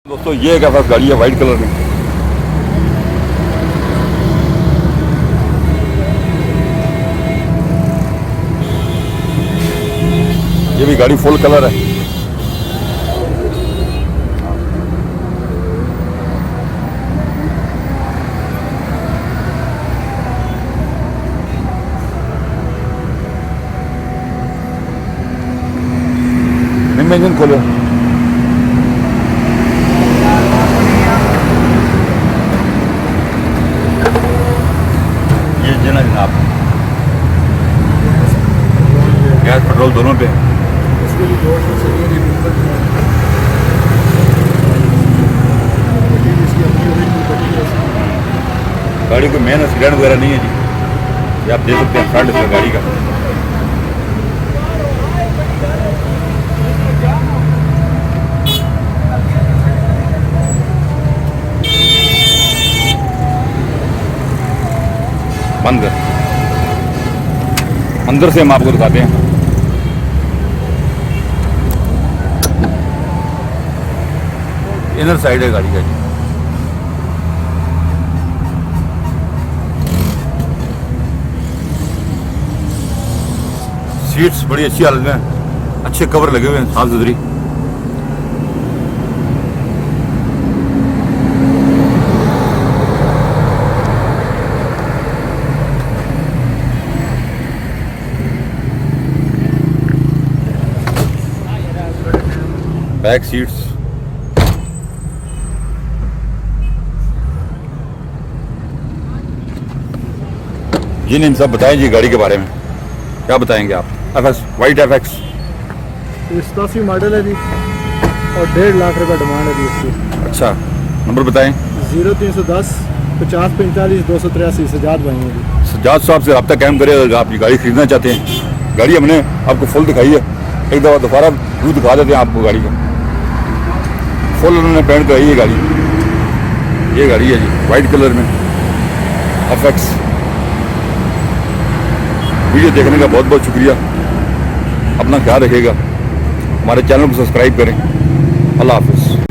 दोस्तों ये एक ऐसा गाड़ी है वाइट कलर में। ये भी गाड़ी फुल कलर है। निम्न इंजन खोलो। ये इंजन है जनाब, गैस पेट्रोल दोनों पे है। गाड़ी को मेन एक्सीडेंट वगैरह नहीं है जी, ये आप देख सकते हैं फ्रंट से गाड़ी का। बंद कर, अंदर से हम आपको दिखाते हैं। इनर साइड है गाड़ी का जी। सीट्स बड़ी अच्छी हालत में हैं, अच्छे कवर लगे हुए हैं, साफ सुथरी। बैक सीट्स जी नहीं सब बताएं जी गाड़ी के बारे में, क्या बताएंगे आप? FX वाइट FX 87 मॉडल है जी और 1.5 लाख रुपए डिमांड है जी इसकी। अच्छा, नंबर बताएं। 0310 50 45 283 सजाद भाई हैं जी। सजाद साहब से रब्ता कायम करें अगर आप ये गाड़ी खरीदना चाहते हैं। गाड़ी हमने आपको फुल दिखाई है, एक दफ़ा दोबारा व्यू दिखा देते हैं आपको गाड़ी का। फुल उन्होंने पेंट कराई है गाड़ी। ये गाड़ी है जी वाइट कलर में FX। वीडियो देखने का बहुत बहुत शुक्रिया। अपना ख्याल रखिएगा, हमारे चैनल को सब्सक्राइब करें। अल्लाह हाफिज़।